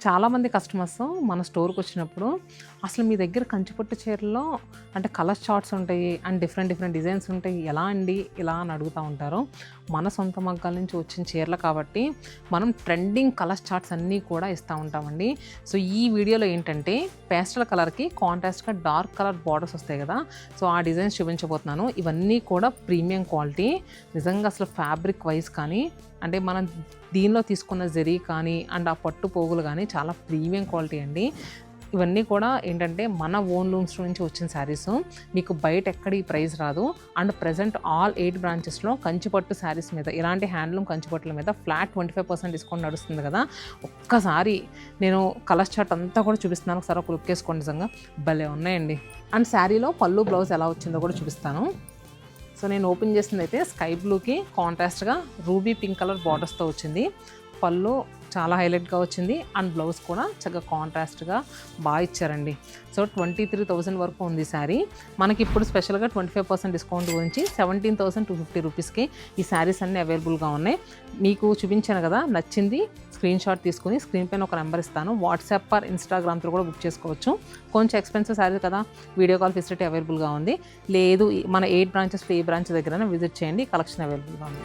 చాలామంది కస్టమర్స్ మన స్టోర్కి వచ్చినప్పుడు అసలు మీ దగ్గర కంచిపట్టు చీరల్లో అంటే కలర్ చార్ట్స్ ఉంటాయి అండ్ డిఫరెంట్ డిజైన్స్ ఉంటాయి, ఎలా అండి ఇలా అని అడుగుతూ ఉంటారు. మన సొంత మగ్గాల నుంచి వచ్చిన చీరలు కాబట్టి మనం ట్రెండింగ్ కలర్ చార్ట్స్ అన్నీ కూడా ఇస్తూ ఉంటామండి. సో ఈ వీడియోలో ఏంటంటే పేస్టల్ కలర్కి కాంట్రాస్ట్గా డార్క్ కలర్ బార్డర్స్ వస్తాయి కదా, సో ఆ డిజైన్స్ చూపించబోతున్నాను. ఇవన్నీ కూడా ప్రీమియం క్వాలిటీ, నిజంగా అసలు ఫ్యాబ్రిక్ వైజ్ కానీ అంటే మనం దీనిలో తీసుకున్న జరీ కానీ అండ్ ఆ పట్టు పోగులు కానీ చాలా ప్రీమియం క్వాలిటీ అండి. ఇవన్నీ కూడా ఏంటంటే మన ఓన్ లూమ్స్ నుంచి వచ్చిన శారీస్, మీకు బయట ఎక్కడ ఈ ప్రైస్ రాదు. అండ్ ప్రజెంట్ ఆల్ 8 బ్రాంచెస్లో కంచిపట్టు శారీస్ మీద ఇలాంటి హ్యాండ్లూమ్ కంచిపట్టుల మీద ఫ్లాట్ 25% డిస్కౌంట్ నడుస్తుంది కదా. ఒక్కసారి నేను కలర్ చార్ట్ అంతా కూడా చూపిస్తున్నాను, ఒకసారి ఒక లుక్ వేసుకోండి, నిజంగా భలే ఉన్నాయండి. అండ్ శారీలో పళ్ళు బ్లౌజ్ ఎలా వచ్చిందో కూడా చూపిస్తాను. సో నేను ఓపెన్ చేసింది అయితే స్కై బ్లూకి కాంట్రాస్ట్గా రూబీ పింక్ కలర్ బార్డర్స్తో వచ్చింది. పళ్ళు చాలా హైలైట్గా వచ్చింది అండ్ బ్లౌజ్ కూడా చక్కగా కాంట్రాస్ట్గా బాగా ఇచ్చారండి. సో 23,000 వరకు ఉంది శారీ. మనకి ఇప్పుడు స్పెషల్గా 25% డిస్కౌంట్ గురించి 17,250 రూపీస్కి ఈ శారీస్ అన్నీ అవైలబుల్గా ఉన్నాయి. మీకు చూపించాను కదా, నచ్చింది స్క్రీన్ షాట్ తీసుకుని స్క్రీన్ పైన ఒక నెంబర్ ఇస్తాను, వాట్సాప్ ఆర్ ఇన్స్టాగ్రామ్తో కూడా బుక్ చేసుకోవచ్చు. కొంచెం ఎక్స్పెన్సివ్ శారీ కదా, వీడియో కాల్ ఫెసిలిటీ అవైలబుల్గా ఉంది. లేదు మన 8 బ్రాంచెస్లో ఏ బ్రాంచ్ దగ్గరైనా విజిట్ చేయండి, కలెక్షన్ అవైలబుల్గా ఉంది.